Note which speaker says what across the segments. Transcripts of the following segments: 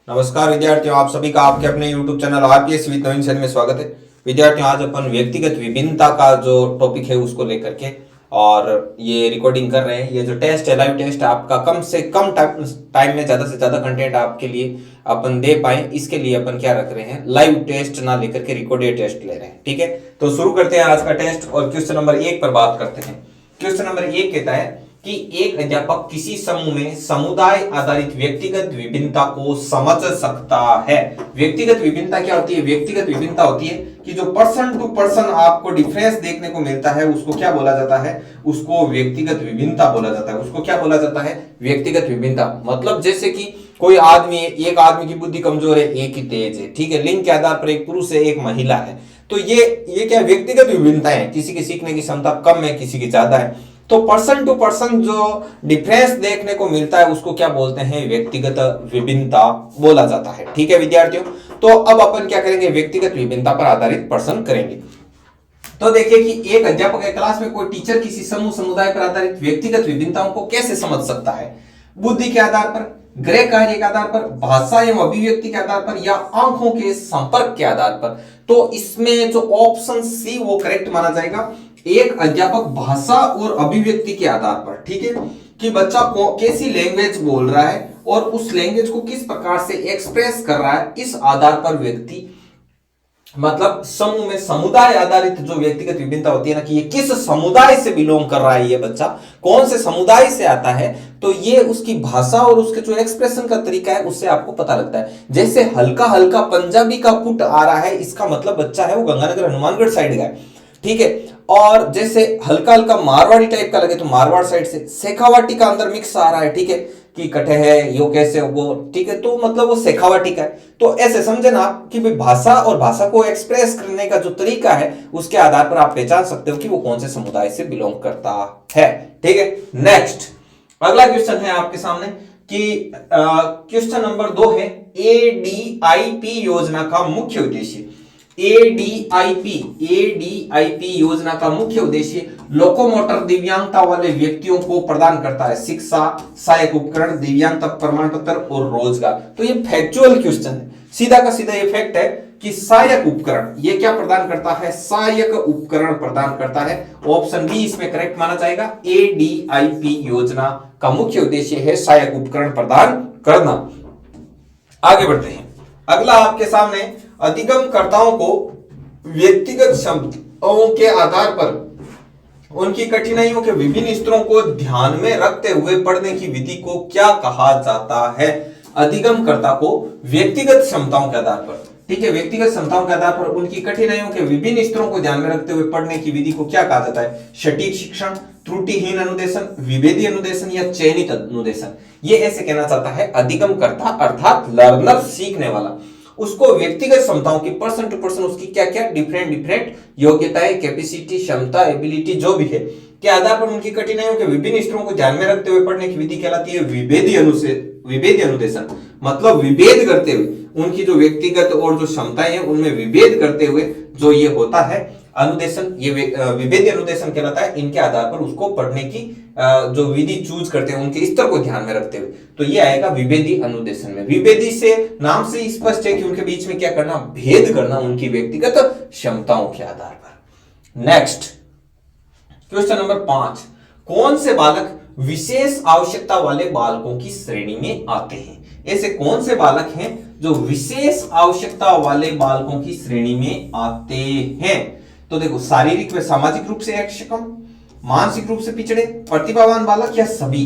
Speaker 1: नमस्कार विद्यार्थियों, आप सभी का आपके अपने YouTube channel RPS with Naveen sir में स्वागत है। विद्यार्थियों, आज अपन व्यक्तिगत विभिन्नता का जो टॉपिक है उसको लेकर के और ये रिकॉर्डिंग कर रहे हैं। ये जो टेस्ट है, लाइव टेस्ट, आपका कम से कम टाइम में ज़्यादा से ज़्यादा कंटेंट आपके लिए अपन दे पाए, इसके लिए अपन क्या रख रहे हैं, लाइव टेस्ट ना लेकर के रिकॉर्डेड टेस्ट ले रहे हैं। ठीक है, तो शुरू करते हैं आज का टेस्ट और क्वेश्चन नंबर 1 पर बात करते हैं। क्वेश्चन नंबर 1 कहता है कि एक अध्यापक किसी समूह में समुदाय आधारित व्यक्तिगत विभिन्नता को समझ सकता है। व्यक्तिगत विभिन्नता क्या होती है? व्यक्तिगत विभिन्नता होती है कि जो पर्सन टू पर्सन आपको डिफरेंस देखने को मिलता है उसको क्या बोला जाता है? उसको व्यक्तिगत विभिन्नता बोला जाता है। उसको क्या बोला जाता है? व्यक्तिगत विभिन्नता। मतलब जैसे कि कोई आदमी, एक आदमी की बुद्धि कमजोर है, एक ही तेज है। ठीक है, लिंग के आधार पर एक पुरुष है, एक महिला है। तो ये क्या व्यक्तिगत विभिन्नता है? किसी की सीखने की क्षमता कम है, किसी की ज्यादा है। तो पर्सन टू पर्सन जो डिफरेंस देखने को मिलता है उसको क्या बोलते हैं? व्यक्तिगत विभिन्नता बोला जाता है। ठीक है विद्यार्थियों, तो अब अपन क्या करेंगे? व्यक्तिगत विभिन्नता पर आधारित प्रश्न करेंगे। तो देखिए कि एक अध्यापक है, क्लास में कोई टीचर किसी समूह समुदाय पर आधारित व्यक्तिगत विभिन्नताओं को कैसे समझ सकता है? बुद्धि के आधार पर, गृह कार्य के आधार पर, भाषा एवं अभिव्यक्ति के आधार पर, या आंखों के संपर्क के आधार पर। तो इसमें जो ऑप्शन सी वो करेक्ट माना जाएगा। एक अध्यापक भाषा और अभिव्यक्ति के आधार पर, ठीक है, कि बच्चा कैसी लैंग्वेज बोल रहा है और उस लैंग्वेज को किस प्रकार से एक्सप्रेस कर रहा है, इस आधार पर व्यक्ति, मतलब समूह में समुदाय आधारित जो व्यक्तिगत विभिन्नता होती है ना, कि ये किस समुदाय से बिलोंग कर रहा है, ये बच्चा कौन से समुदाय से आता है, तो ये उसकी भाषा और उसके जो एक्सप्रेशन का तरीका है उससे आपको पता लगता है। जैसे हल्का हल्का पंजाबी का पुट आ रहा है, इसका मतलब बच्चा है वो गंगानगर हनुमानगढ़ साइड का है। ठीक है, और जैसे हल्का हल्का मारवाड़ी टाइप का लगे तो मारवाड़ साइड से, शेखावाटी का अंदर मिक्स आ रहा है, ठीक है, कि कटे है यो कैसे वो, ठीक है, तो मतलब वो शेखावाटी का है। तो ऐसे समझे ना आप कि भाषा और भाषा को एक्सप्रेस करने का जो तरीका है उसके आधार पर आप पहचान सकते हो कि वो कौन से समुदाय से बिलोंग करता है। ठीक है, नेक्स्ट अगला क्वेश्चन है आपके सामने कि क्वेश्चन नंबर 2 है, एडीआईपी योजना का मुख्य उद्देश्य। एडीआईपी योजना का मुख्य उद्देश्य लोकोमोटर दिव्यांगता वाले व्यक्तियों को प्रदान करता है शिक्षा, सहायक उपकरण, दिव्यांगता प्रमाण पत्र और रोजगार। तो ये फैक्चुअल क्वेश्चन है, सीधा का सीधा ये फैक्ट है कि सहायक उपकरण ये क्या प्रदान करता है? सहायक उपकरण प्रदान करता है। ऑप्शन बी इसमें करेक्ट माना जाएगा। एडीआईपी योजना का मुख्य उद्देश्य है सहायक उपकरण प्रदान करना। आगे बढ़ते हैं, अगला आपके सामने अधिगमकर्ताओं को व्यक्तिगत क्षमताओं के आधार पर उनकी कठिनाइयों के विभिन्न स्तरों को ध्यान में रखते हुए पढ़ने की विधि को क्या कहा जाता है? अधिगमकर्ता को व्यक्तिगत क्षमताओं के आधार पर, ठीक है, व्यक्तिगत क्षमताओं के आधार पर उनकी कठिनाइयों के विभिन्न स्तरों को ध्यान में रखते हुए पढ़ने की विधि को क्या कहा जाता है? सटीक शिक्षण, त्रुटिहीन अनुदेशन, विभेदी अनुदेशन या चयनित अनुदेशन। ये ऐसे कहना चाहता है अधिगमकर्ता अर्थात लर्नर, सीखने वाला, उसको व्यक्तिगत क्षमताओं की पर्सन टू पर्सन उसकी क्या क्या डिफरेंट योग्यताएं, कैपेसिटी, क्षमता, एबिलिटी जो भी है के आधार पर उनकी कठिनाइयों के विभिन्न स्तरों को ध्यान में रखते हुए पढ़ने की विधि कहलाती है विभेदी अनुदेशन। मतलब विभेद करते हुए उनकी जो व्यक्तिगत और जो क्षमताएं हैं उनमें विभेद करते हुए जो ये होता है अनुदेशन, ये विभेदी अनुदेशन कहलाता है। इनके आधार पर उसको पढ़ने की जो विधि चूज करते हैं उनके स्तर को ध्यान में रखते हुए, तो ये आएगा विभेदी अनुदेशन में। विभेदी से नाम से स्पष्ट है कि उनके बीच में क्या करना? भेद करना उनकी व्यक्तिगत क्षमताओं के आधार पर। नेक्स्ट क्वेश्चन नंबर 5, कौन से बालक विशेष आवश्यकता वाले बालकों की श्रेणी में आते हैं? ऐसे कौन से बालक हैं जो विशेष आवश्यकता वाले बालकों की श्रेणी में आते हैं? तो देखो, शारीरिक व सामाजिक रूप से अक्षम, मानसिक रूप से पिछड़े, प्रतिभावान बालक या सभी।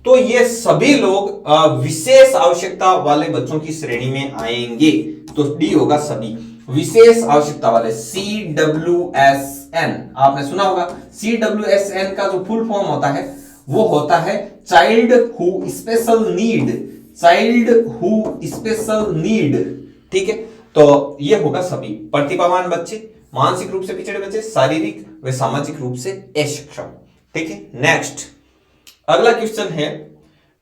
Speaker 1: तो ये सभी लोग विशेष आवश्यकता वाले बच्चों की श्रेणी में आएंगे। तो डी होगा सभी विशेष आवश्यकता वाले। CWSN आपने सुना होगा। CWSN का जो फुल फॉर्म होता है वो होता है child who special need, child who special need. ठीक है, तो ये होगा सभी प्रतिभावान बच्चे, मानसिक रूप से पिछड़े बच्चे, शारीरिक व सामाजिक रूप से अक्षम। ठीक है, नेक्स्ट अगला क्वेश्चन है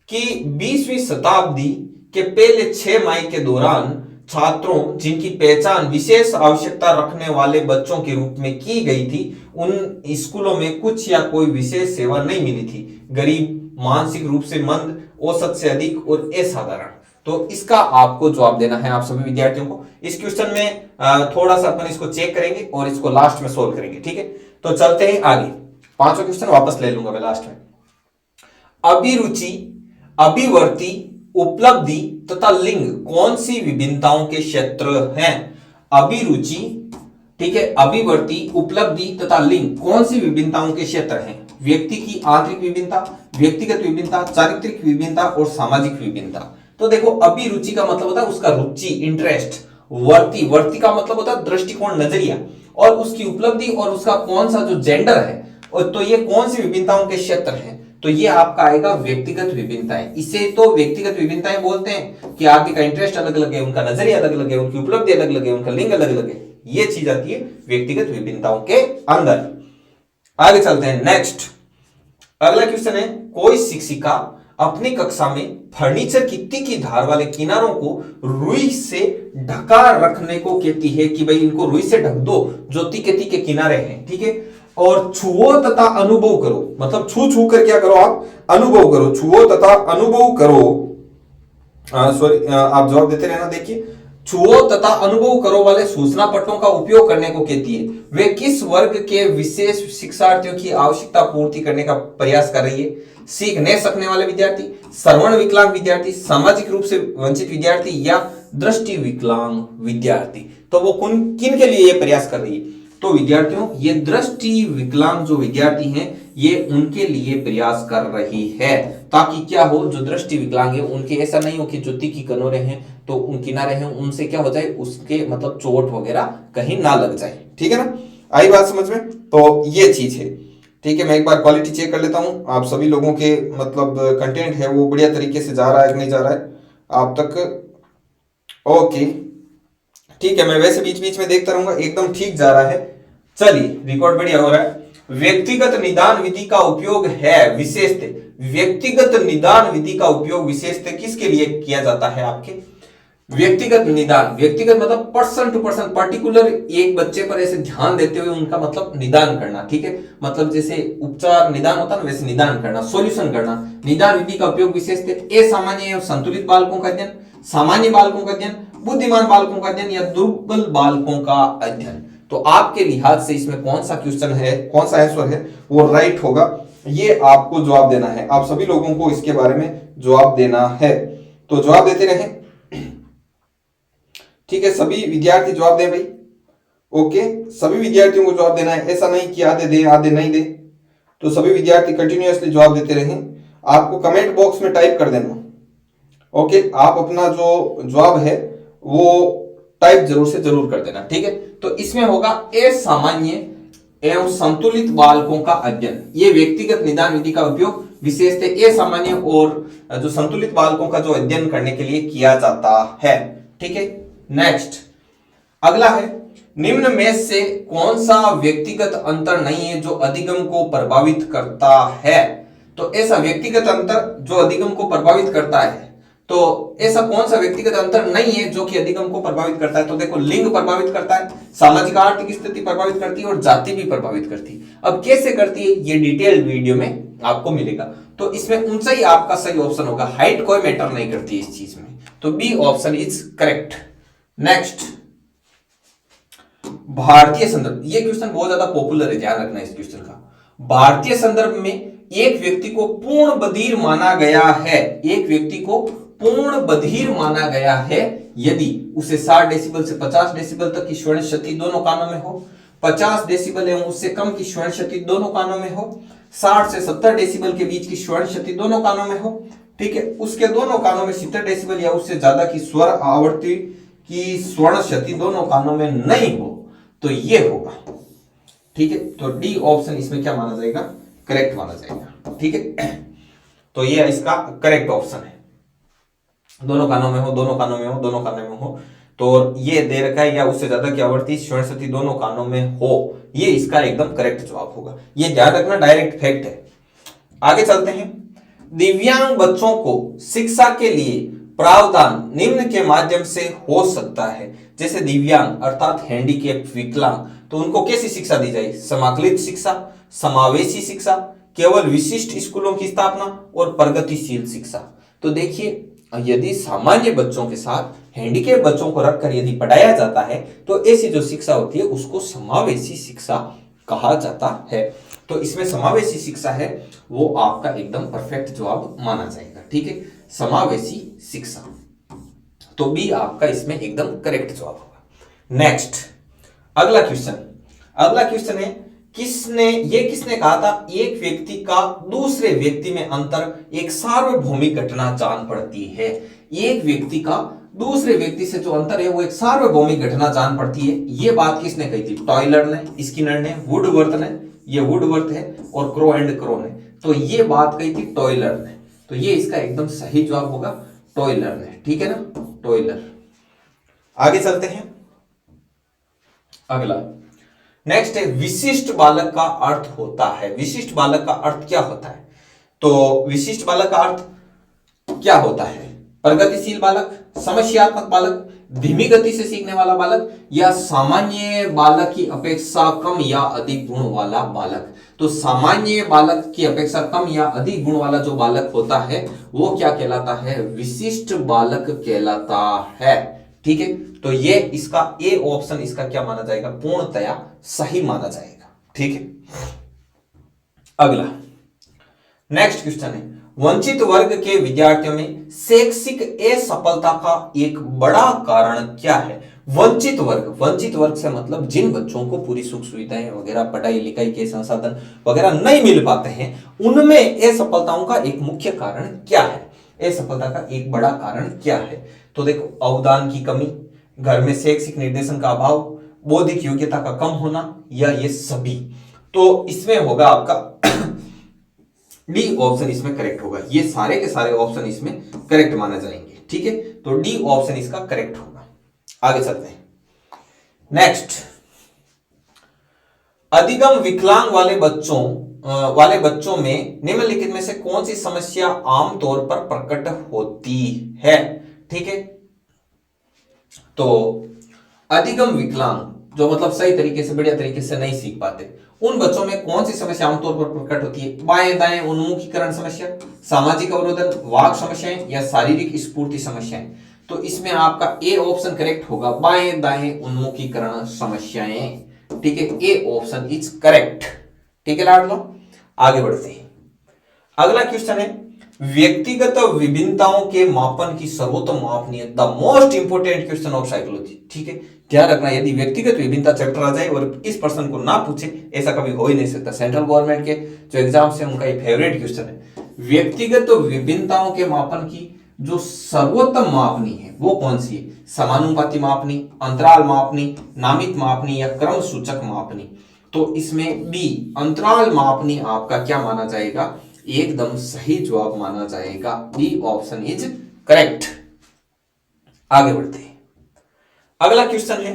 Speaker 1: कि 20वीं शताब्दी के पहले 6 माह के दौरान छात्रों जिनकी पहचान विशेष आवश्यकता रखने वाले बच्चों के रूप में की गई थी उन स्कूलों में कुछ या कोई विशेष सेवा नहीं मिली थी। गरीब, मानसिक रूप से मंद, औसत से अधिक और असाधारण। तो इसका आपको जवाब देना है आप सभी विद्यार्थियों को। इस क्वेश्चन में थोड़ा सा अपन इसको चेक करेंगे और इसको लास्ट में सोल्व करेंगे, ठीक है। तो चलते हैं आगे, पांचवा क्वेश्चन वापस ले लूंगा मैं लास्ट में। अभिरुचि, अभिवर्ती, उपलब्धि तथा लिंग कौन सी विभिन्नताओं के क्षेत्र हैं? अभिरुचि, ठीक है, अभिवर्ती, उपलब्धि तथा लिंग कौन सी विभिन्नताओं के क्षेत्र हैं? व्यक्ति की आंतरिक विभिन्नता, व्यक्तिगत विभिन्नता, चारित्रिक विभिन्नता और सामाजिक विभिन्नता। तो देखो, अभिरुचि का मतलब होता है उसका रुचि, इंटरेस्ट। वर्ती, वर्ती का मतलब होता है दृष्टिकोण, नजरिया। और उसकी उपलब्धि और उसका कौन सा जो जेंडर है, और तो ये कौन सी विभिन्नताओं के क्षेत्र हैं? तो ये आपका आएगा व्यक्तिगत विभिन्नताएं। इसे तो व्यक्तिगत विभिन्नताएं बोलते हैं कि आदमी का इंटरेस्ट अलग अलग है, उनका नजरिया अलग अलग है, उनकी उपलब्धि अलग अलग है, उनका लिंग अलग अलग है। ये चीज आती है व्यक्तिगत विभिन्नताओं के अंदर। आगे चलते हैं, नेक्स्ट अगला क्वेश्चन है, कोई शिक्षिका अपनी कक्षा में फर्नीचर की तीखी धार वाले किनारों को रुई से ढका रखने को कहती है कि भाई इनको रुई से ढक दो जो तीखे तीखे किनारे हैं, ठीक है। और छुओ तथा अनुभव करो, मतलब छू छू कर क्या करो आप, अनुभव करो, छुओ तथा अनुभव करो। सॉरी, आप जवाब देते रहना। देखिए, छुओ तथा अनुभव करो वाले सूचना पट्टों का उपयोग करने को कहती है। वे किस वर्ग के विशेष शिक्षार्थियों की आवश्यकता पूर्ति करने का प्रयास कर रही है? सीख नहीं सकने वाले विद्यार्थी, श्रवण विकलांग विद्यार्थी, सामाजिक रूप से वंचित विद्यार्थी या दृष्टि विकलांग विद्यार्थी। तो वो किन के लिए ये प्रयास कर रही है? तो विद्यार्थियों, ये दृष्टि विकलांग जो विद्यार्थी हैं, ये उनके लिए प्रयास कर रही है, ताकि क्या हो, जो दृष्टि विकलांग है उनके ऐसा नहीं हो कि जो तीखी कनोरे हैं तो उन किनारे हैं उनसे क्या हो जाए, उसके मतलब चोट वगैरह कहीं ना लग जाए, ठीक है ना। आई बात समझ में? तो ये चीज है, ठीक है। मैं एक बार क्वालिटी चेक कर लेता हूं, आप सभी लोगों के मतलब कंटेंट है वो बढ़िया तरीके से जा रहा है कि नहीं जा रहा है आप तक। ओके, ठीक है, मैं वैसे बीच बीच में देखता रहूंगा, एकदम ठीक जा रहा है। चलिए, रिकॉर्ड बढ़िया हो रहा है। व्यक्तिगत निदान विधि का उपयोग है विशेषतः, व्यक्तिगत निदान विधि का उपयोग विशेषतः किसके लिए किया जाता है आपके? व्यक्तिगत निदान, व्यक्तिगत मतलब पर्सन टू पर्सन, पर्टिकुलर एक बच्चे पर ऐसे ध्यान देते हुए उनका मतलब निदान करना, ठीक है। मतलब जैसे उपचार निदान होता है ना, वैसे निदान करना, सॉल्यूशन करना। निदान विधि का उपयोग विशेषतः असामान्य एवं संतुलित बालकों का अध्ययन, सामान्य बालकों का अध्ययन, बुद्धिमान बालकों का अध्ययन या दुर्बल बालकों का अध्ययन। तो आपके लिहाज से इसमें कौन सा क्वेश्चन है, कौन सा आंसर है वो राइट होगा, ये आपको जवाब देना है। आप सभी लोगों को इसके बारे में जवाब देना है, तो जवाब देते रहें, ठीक है। सभी विद्यार्थी जवाब दें भाई। ओके, सभी विद्यार्थियों को जवाब देना है, ऐसा नहीं कि आधे दे आधे नहीं दे। तो सभी विद्यार्थी कंटिन्यूअसली जवाब देते रहें। आपको कमेंट बॉक्स में टाइप कर देना। ओके, आप अपना जो जवाब है वो टाइप जरूर से जरूर कर देना, ठीक है। तो इसमें होगा असामान्य एवं संतुलित बालकों का अध्ययन। ये व्यक्तिगत निदान विधि का उपयोग विशेषतः असामान्य और जो संतुलित बालकों का जो अध्ययन करने के लिए किया जाता है, ठीक है। नेक्स्ट अगला है, निम्न में से कौन सा व्यक्तिगत अंतर नहीं है जो अधिगम को प्रभावित करता है? तो ऐसा व्यक्तिगत अंतर जो अधिगम को प्रभावित करता है, तो ऐसा कौन सा व्यक्तिगत अंतर नहीं है जो कि अधिगम को प्रभावित करता है? तो देखो, लिंग प्रभावित करता है, सामाजिक आर्थिक स्थिति प्रभावित करती है और जाति भी प्रभावित करती है। अब कैसे करती है ये डिटेल वीडियो में आपको मिलेगा। तो इसमें ऊंचाई आपका सही ऑप्शन होगा, हाइट कोई मैटर नहीं करती है इस चीज में, तो B option is correct. Next, भारतीय संदर्भ, ये क्वेश्चन बहुत ज्यादा पॉपुलर है, ध्यान रखना इस क्वेश्चन का। भारतीय संदर्भ में एक व्यक्ति को पूर्ण बधिर माना गया है, एक व्यक्ति को पूर्ण बधिर माना गया है यदि उसे 60 डेसिबल से 50 डेसिबल तक की श्रवण शक्ति दोनों कानों में हो, 50 डेसिबल एवं उससे कम की श्रवण शक्ति दोनों कानों में हो, 60 से 70 डेसिबल के बीच की श्रवण शक्ति दोनों कानों में हो, ठीक है। उसके दोनों कानों में 70 डेसिबल या उससे ज्यादा की स्वर आवृत्ति की श्रवण शक्ति दोनों कानों में नहीं हो, तो ये होगा, ठीक है। तो डी ऑप्शन इसमें क्या माना जाएगा? करेक्ट माना जाएगा, ठीक है। तो ये इसका करेक्ट ऑप्शन है, दोनों कानों में हो, दोनों कानों में हो, दोनों कानों में हो। तो ये दे रखा है या उससे ज्यादा की आवृत्ति श्रवण शक्ति दोनों कानों में हो, ये इसका एकदम करेक्ट जवाब होगा। ये ध्यान रखना, डायरेक्ट फैक्ट है। आगे चलते हैं, दिव्यांग बच्चों को शिक्षा के लिए प्रावधान निम्न के माध्यम से हो सकता है। जैसे दिव्यांग अर्थात हैंडीकैप, विकलांग, तो उनको कैसी शिक्षा दी जाए? समाकलित शिक्षा, समावेशी शिक्षा, केवल विशिष्ट स्कूलों की स्थापना और प्रगतिशील शिक्षा। तो देखिए, यदि सामान्य बच्चों के साथ हैंडीकैप बच्चों को रखकर यदि पढ़ाया जाता है तो ऐसी जो शिक्षा होती है उसको समावेशी शिक्षा कहा जाता है। तो इसमें समावेशी शिक्षा है वो आपका एकदम परफेक्ट जवाब माना जाएगा। ठीक है, समावेशी शिक्षा, तो बी आपका इसमें एकदम करेक्ट जवाब होगा। नेक्स्ट, अगला क्वेश्चन है किसने कहा था एक व्यक्ति का दूसरे व्यक्ति में अंतर एक सार्वभौमिक घटना जान पड़ती है। एक व्यक्ति का दूसरे व्यक्ति से जो अंतर है वो एक सार्वभौमिक घटना जान पड़ती है। ये बात किसने कही थी? टॉयलर ने, स्किनर ने, वुडवर्थ ने, ये वुडवर्थ है, और क्रो एंड क्रो ने। तो ये बात कही थी टॉयलर ने, तो ये इसका एकदम सही जवाब होगा टॉयलर ने। ठीक है ना, टॉयलर। आगे चलते हैं, अगला नेक्स्ट है विशिष्ट बालक का अर्थ होता है। विशिष्ट बालक का अर्थ क्या होता है? तो विशिष्ट बालक का अर्थ क्या होता है? प्रगतिशील बालक, समस्यात्मक बालक, धीमी गति से सीखने वाला बालक, या सामान्य बालक की अपेक्षा कम या अधिक गुण वाला बालक। तो सामान्य बालक की अपेक्षा कम या अधिक गुण वाला जो बालक होता है वो क्या कहलाता है? विशिष्ट बालक कहलाता है। ठीक है, तो ये इसका ए ऑप्शन इसका क्या माना जाएगा? पूर्णतया सही माना जाएगा। ठीक है, अगला नेक्स्ट क्वेश्चन है वंचित वर्ग के विद्यार्थियों में शैक्षिक असफलता का एक बड़ा कारण क्या है? वंचित वर्ग से मतलब जिन बच्चों को पूरी सुख सुविधाएं वगैरह, पढ़ाई लिखाई के संसाधन वगैरह नहीं मिल पाते हैं, उनमें असफलताओं का एक मुख्य कारण क्या है? असफलता का एक बड़ा कारण क्या है? तो देखो, अवदान की कमी, घर में शैक्षिक निर्देशन का अभाव, बौद्धिक योग्यता का कम होना, या ये सभी। तो इसमें होगा आपका डी ऑप्शन इसमें करेक्ट होगा। ये सारे के सारे ऑप्शन इसमें करेक्ट माने जाएंगे। ठीक है, तो डी ऑप्शन इसका करेक्ट होगा। आगे चलते हैं, नेक्स्ट, अधिगम विकलांग वाले बच्चों में निम्नलिखित में से कौन सी समस्या आमतौर पर प्रकट होती है? ठीक है, तो अधिगम विकलांग जो मतलब सही तरीके से, बढ़िया तरीके से नहीं सीख पाते, उन बच्चों में कौन सी समस्या आमतौर पर प्रकट होती है? बाएं दाएं उन्मुखीकरण समस्या, सामाजिक अवरोधन, वाक समस्याएं, या शारीरिक स्फूर्ति समस्याएं। तो इसमें आपका ए ऑप्शन करेक्ट होगा, बाएं दाएं उन्मुखीकरण समस्याएं। ठीक है, ए ऑप्शन इज करेक्ट। ठीक है लाडलो, आगे बढ़ते हैं। अगला क्वेश्चन है व्यक्तिगत विभिन्नताओं के मापन की सर्वोत्तम मापनीय, the most important question of psychology. ठीक है, ध्यान रखना, यदि व्यक्तिगत विभिन्नता चैप्टर आ जाए और इस पर्सन को ना पूछे, ऐसा कभी हो ही नहीं सकता। सेंट्रल गवर्नमेंट के जो एग्जाम्स है उनका ये फेवरेट क्वेश्चन है। व्यक्तिगत विभिन्नताओं के मापन की जो सर्वोत्तम मापनी है वो कौन सी है? समानुपाती मापनी, अंतराल मापनी, नामित मापनी, या क्रम सूचक मापनी। तो इसमें बी अंतराल मापनी आपका क्या माना जाएगा? एकदम सही जवाब माना जाएगा। B option is correct. आगे बढ़ते हैं, अगला क्वेश्चन है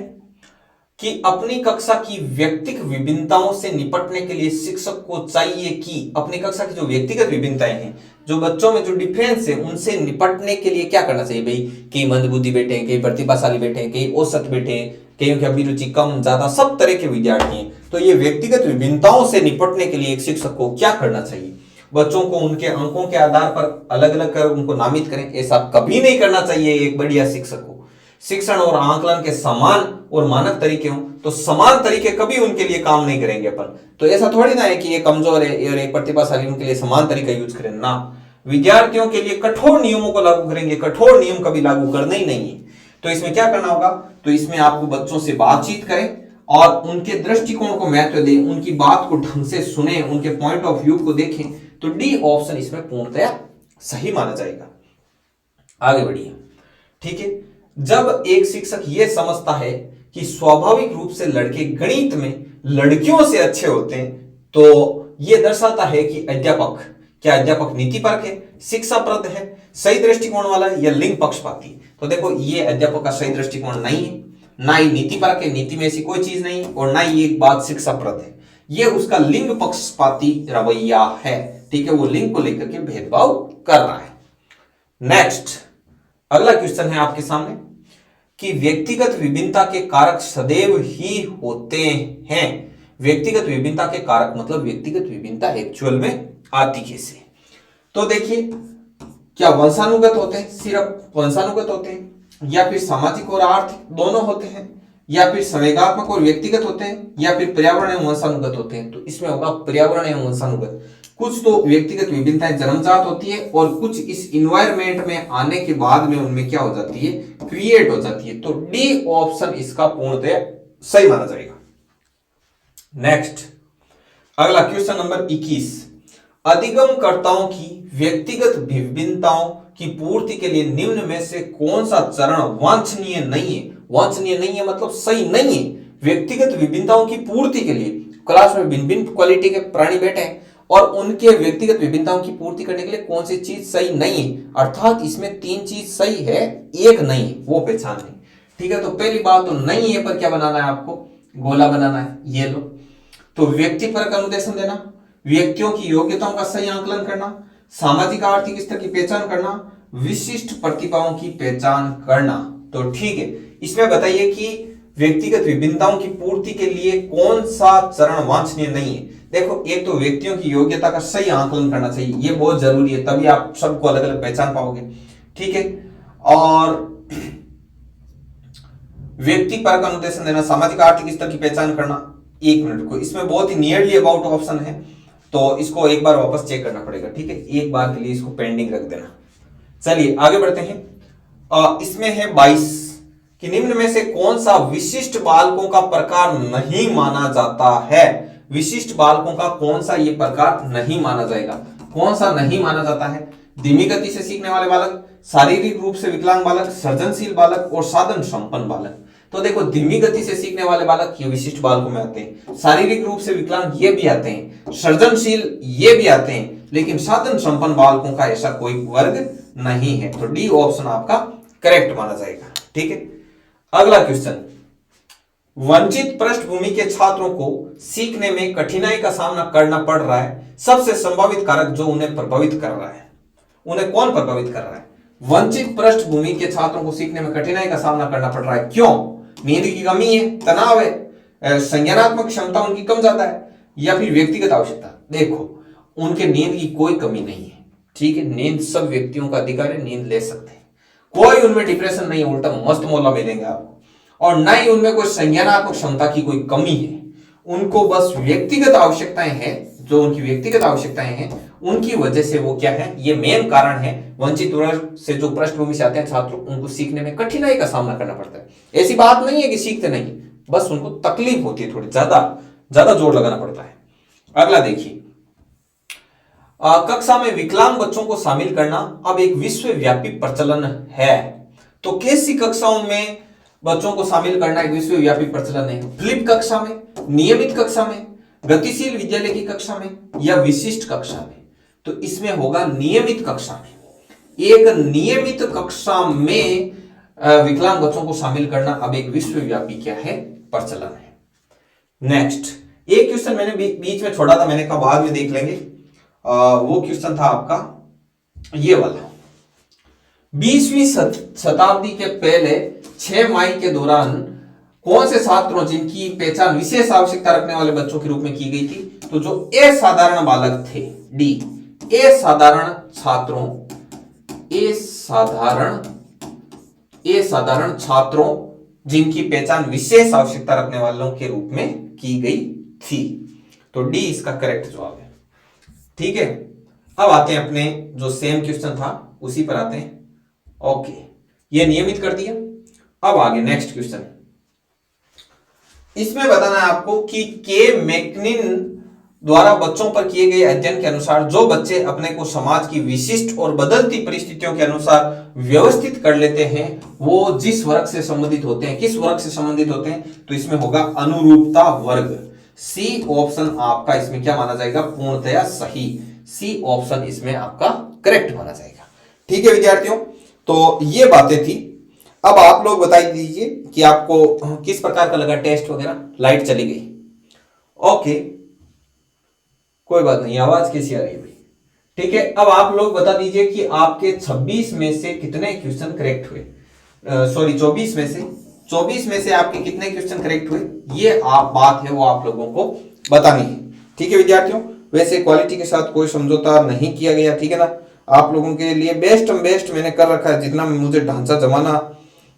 Speaker 1: कि अपनी कक्षा की व्यक्तिगत विभिन्नताओं से निपटने के लिए शिक्षक को चाहिए कि अपनी कक्षा की जो व्यक्तिगत विभिन्नताएं हैं, जो बच्चों में जो डिफरेंस है, उनसे निपटने के लिए क्या करना चाहिए? भाई, कई मंदबुद्धि बैठे हैं, कई प्रतिभाशाली बैठे हैं, कई औसत बैठे हैं, कईयों की अभिरुचि कम ज्यादा, सब तरह के विद्यार्थी हैं। तो ये व्यक्तिगत विभिन्नताओं से निपटने के लिए एक शिक्षक को क्या करना चाहिए? बच्चों को उनके अंकों के आधार पर अलग अलग कर उनको नामित करें, ऐसा कभी नहीं करना चाहिए। एक बढ़िया शिक्षक को शिक्षण और आंकलन के समान और मानक तरीके हों, तो समान तरीके कभी उनके लिए काम नहीं करेंगे अपन। तो ऐसा थोड़ी ना है कि ये कमजोर है और एक प्रतिभाशाली, उनके लिए समान तरीका यूज करें ना। विद्यार्थियों के लिए कठोर नियमों को लागू करेंगे, कठोर नियम कभी लागू करना ही नहीं है। तो इसमें क्या करना होगा? तो इसमें आपको बच्चों से बातचीत करें और उनके दृष्टिकोण को महत्व दें, उनकी बात को ढंग से सुने, उनके पॉइंट ऑफ व्यू को देखें। तो डी ऑप्शन इसमें पूर्णतया सही माना जाएगा। आगे बढ़िए। ठीक है, जब एक शिक्षक यह समझता है कि स्वाभाविक रूप से लड़के गणित में लड़कियों से अच्छे होते हैं, तो यह दर्शाता है कि अध्यापक नीतिपरक है, शिक्षाप्रद है, सही दृष्टिकोण वाला है, या लिंग पक्षपाती। तो देखो, ये अध्यापक का सही दृष्टिकोण नहीं है, ना ही नीतिपरक है, नीति में ऐसी कोई चीज नहीं है, और ना ही एक बात शिक्षाप्रद है। ये उसका लिंग पक्षपाती रवैया है। ठीक है, वो लिंग को लेकर के भेदभाव कर रहा है। नेक्स्ट, अगला क्वेश्चन है आपके सामने कि व्यक्तिगत विभिन्नता के कारक सदैव ही होते हैं। व्यक्तिगत विभिन्नता के कारक मतलब व्यक्तिगत विभिन्नता एक्चुअल में आती कैसे? तो देखिए, क्या वंशानुगत होते हैं, सिर्फ वंशानुगत होते हैं, या फिर सामाजिक और आर्थिक दोनों होते हैं, या फिर संवेगात्मक और व्यक्तिगत होते हैं, या फिर पर्यावरण एवं वंशानुगत होते हैं? तो इसमें होगा पर्यावरण एवं वंशानुगत। कुछ तो व्यक्तिगत विभिन्नताएं जन्मजात होती है और कुछ इस इन्वायरमेंट में आने के बाद में उनमें क्या हो जाती है, क्रिएट हो जाती है। तो डी ऑप्शन इसका पूर्णतः सही माना जाएगा। नेक्स्ट, अगला क्वेश्चन नंबर 21, अधिगमकर्ताओं की व्यक्तिगत विभिन्नताओं की पूर्ति के लिए निम्न में से कौन सा चरण वांछनीय नहीं है? वांछनीय नहीं है मतलब सही नहीं है। व्यक्तिगत विभिन्नताओं की पूर्ति के लिए क्लास में भिन्न भिन्न क्वालिटी के प्राणी बैठे हैं और उनके व्यक्तिगत विभिन्नताओं की पूर्ति करने के लिए कौन सी चीज सही नहीं है, अर्थात इसमें 3 चीज सही है, एक नहीं है, वो पहचान नहीं। ठीक है, तो पहली बात तो नहीं है पर क्या बनाना है आपको, गोला बनाना है, ये लो। तो व्यक्ति पर अनुदेशन देना, व्यक्तियों की योग्यताओं का सही आंकलन करना, सामाजिक आर्थिक स्तर की पहचान करना, विशिष्ट प्रतिभाओं की पहचान करना। तो ठीक है, इसमें बताइए कि व्यक्तिगत विभिन्नताओं की पूर्ति के लिए कौन सा चरण वांछनीय नहीं है। देखो, एक तो व्यक्तियों की योग्यता का सही आंकलन करना चाहिए, ये बहुत जरूरी है, तभी आप सबको अलग अलग पहचान पाओगे। ठीक है, और व्यक्ति पर अनुदेशन देना, सामाजिक आर्थिक स्तर की पहचान करना। 1 मिनट को, इसमें बहुत ही नियरली अबाउट ऑप्शन है, तो इसको एक बार वापस चेक करना पड़ेगा। ठीक है, एक बार के लिए इसको पेंडिंग रख देना। चलिए आगे बढ़ते हैं। इसमें है 22 कि निम्न में से कौन सा विशिष्ट बालकों का प्रकार नहीं माना जाता है। विशिष्ट बालकों का कौन सा ये प्रकार नहीं माना जाएगा, कौन सा नहीं माना जाता है? धीमी गति से सीखने वाले बालक, शारीरिक रूप से विकलांग बालक, सृजनशील बालक और साधन संपन्न बालक। तो देखो, धीमी गति से सीखने वाले बालक ये विशिष्ट बालकों में आते हैं, शारीरिक रूप से विकलांग ये भी आते हैं, सृजनशील ये भी आते हैं, लेकिन साधन संपन्न बालकों का ऐसा कोई वर्ग नहीं है। तो डी ऑप्शन आपका करेक्ट माना जाएगा। ठीक है, अगला क्वेश्चन, वंचित पृष्ठभूमि के छात्रों को सीखने में कठिनाई का सामना करना पड़ रहा है, सबसे संभावित कारक जो उन्हें प्रभावित कर रहा है, उन्हें कौन प्रभावित कर रहा है? वंचित पृष्ठभूमि के छात्रों को सीखने में कठिनाई का सामना करना पड़ रहा है, क्यों? नींद की कमी है, तनाव है, संज्ञानात्मक क्षमता उनकी कम ज्यादा है, या फिर व्यक्तिगत आवश्यकता? देखो, उनके नींद की कोई कमी नहीं है। ठीक है, नींद सब व्यक्तियों का अधिकार है, नींद ले सकते हैं, कोई उनमें डिप्रेशन नहीं है, उल्टा मस्त मौला मिलेंगे आपको। और न ही उनमें कोई संज्ञानात्मक क्षमता की कोई कमी है, उनको बस व्यक्तिगत आवश्यकताएं हैं, जो उनकी व्यक्तिगत आवश्यकताएं हैं उनकी वजह से वो क्या है, ये मेन कारण है। वंचित वर्ग से जो पृष्ठभूमि से आते हैं छात्र, उनको सीखने में कठिनाई का सामना करना पड़ता है। ऐसी बात नहीं है कि सीखते नहीं, बस उनको तकलीफ होती है, थोड़ी ज्यादा जोर लगाना पड़ता है। अगला देखिए, कक्षा में विकलांग बच्चों को शामिल करना अब एक विश्वव्यापी प्रचलन है। तो कैसी कक्षाओं में बच्चों को शामिल करना एक विश्वव्यापी प्रचलन है? फ्लिप कक्षा में, नियमित कक्षा में, गतिशील विद्यालय की कक्षा में, या विशिष्ट कक्षा में? तो इसमें होगा नियमित कक्षा में। एक नियमित कक्षा में विकलांग बच्चों को शामिल करना अब एक विश्वव्यापी क्या है, प्रचलन है। नेक्स्ट, एक क्वेश्चन मैंने बीच में छोड़ा था, मैंने कहा बाद में देख लेंगे। वो क्वेश्चन था आपका ये वाला, 20वीं शताब्दी के पहले 6 माही के दौरान कौन से छात्रों जिनकी पहचान विशेष आवश्यकता रखने वाले बच्चों के रूप में की गई थी? तो जो असाधारण बालक थे, डी, असाधारण छात्रों, असाधारण छात्रों जिनकी पहचान विशेष आवश्यकता रखने वालों के रूप में की गई थी। तो डी इसका करेक्ट जवाब है। ठीक है, अब आते हैं अपने जो सेम क्वेश्चन था उसी पर आते हैं। ओके, ये नियमित कर दिया। अब आगे नेक्स्ट क्वेश्चन, इसमें बताना है आपको कि के मैकनिन द्वारा बच्चों पर किए गए अध्ययन के अनुसार जो बच्चे अपने को समाज की विशिष्ट और बदलती परिस्थितियों के अनुसार व्यवस्थित कर लेते हैं, वो जिस वर्ग से संबंधित होते हैं, किस वर्ग से संबंधित होते हैं? तो इसमें होगा अनुरूपता वर्ग। सी ऑप्शन आपका इसमें क्या माना जाएगा, पूर्णतया सही। सी ऑप्शन इसमें आपका करेक्ट माना जाएगा। ठीक है विद्यार्थियों, तो ये बातें थी। अब आप लोग बता दीजिए कि आपको किस प्रकार का लगा टेस्ट वगैरह। लाइट चली गई, ओके कोई बात नहीं। आवाज कैसी आ रही है भाई? ठीक है, अब आप लोग बता दीजिए कि आपके 26 में से कितने क्वेश्चन करेक्ट हुए। सॉरी 24 में से आपके कितने क्वेश्चन करेक्ट हुए, ये आप बात है वो आप लोगों को बतानी है। ठीक है विद्यार्थियों, वैसे क्वालिटी के साथ कोई समझौता नहीं किया गया, ठीक है ना। आप लोगों के लिए बेस्ट मैंने कर रखा है, जितना मुझे ढांचा जमाना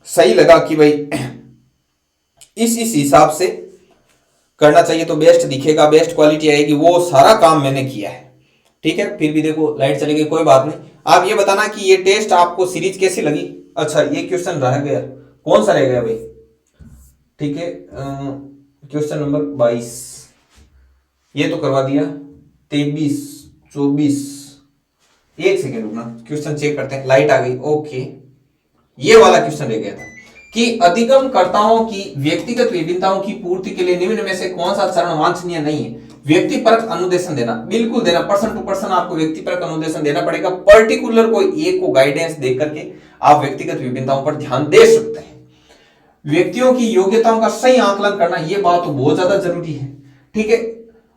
Speaker 1: सही लगा कि भाई इस हिसाब से करना चाहिए तो बेस्ट दिखेगा, बेस्ट क्वालिटी आएगी, वो सारा काम मैंने किया है। ठीक है, फिर भी देखो लाइट चली गई, कोई बात नहीं। आप ये बताना कि ये टेस्ट आपको सीरीज कैसी लगी। अच्छा, ये क्वेश्चन रह गया, कौन सा रह गया भाई? ठीक है, क्वेश्चन नंबर 22 ये तो करवा दिया। 23, 24, एक सेकेंड रुकना, क्वेश्चन चेक करते हैं। लाइट आ गई, ओके। ये वाला क्वेश्चन रह गया था कि अधिगमकर्ताओं की व्यक्तिगत विभिन्नताओं की पूर्ति के लिए निम्न में से कौन सा चरण वांछनीय नहीं है? व्यक्तिपरक अनुदेशन देना, बिल्कुल देना, पर्सन टू पर्सन आपको व्यक्तिपरक अनुदेशन देना पड़ेगा। पर्टिकुलर कोई एक को गाइडेंस दे करके आप व्यक्तिगत विभिन्नताओं पर ध्यान दे सकते हैं। व्यक्तियों की योग्यताओं का सही आकलन करना, यह बात तो बहुत ज्यादा जरूरी है। ठीक है,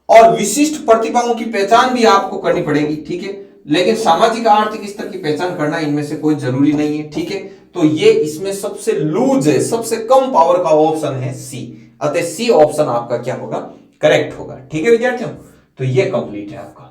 Speaker 1: और विशिष्ट प्रतिभाओं की पहचान भी आपको करनी पड़ेगी। ठीक है, लेकिन सामाजिक आर्थिक स्तर की पहचान करना इनमें से कोई जरूरी नहीं है। ठीक है, तो ये इसमें सबसे लूज है, सबसे कम पावर का ऑप्शन है सी। अतः सी ऑप्शन आपका क्या होगा? करेक्ट होगा। ठीक है विद्यार्थियों, तो ये कंप्लीट है आपका।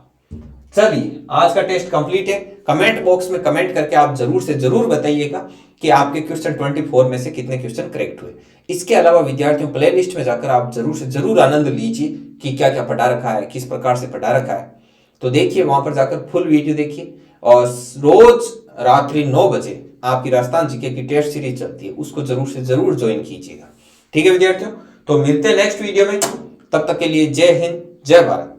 Speaker 1: चलिए, आज का टेस्ट कंप्लीट है। कमेंट बॉक्स में कमेंट करके आप जरूर से जरूर बताइएगा कि आपके क्वेश्चन 24 में से कितने क्वेश्चन करेक्ट हुए। इसके अलावा विद्यार्थियों, प्लेलिस्ट में जाकर आप जरूर से जरूर आनंद लीजिए कि क्या क्या पढ़ा रखा है, किस प्रकार से पढ़ा रखा है। तो देखिए, वहां पर जाकर फुल वीडियो देखिए, और रोज रात्रि 9 बजे आपकी राजस्थान जीके की टेस्ट सीरीज चलती है, उसको जरूर से जरूर ज्वाइन कीजिएगा। ठीक है विद्यार्थियों, तो मिलते हैं नेक्स्ट वीडियो में। तब तक के लिए जय हिंद, जय भारत।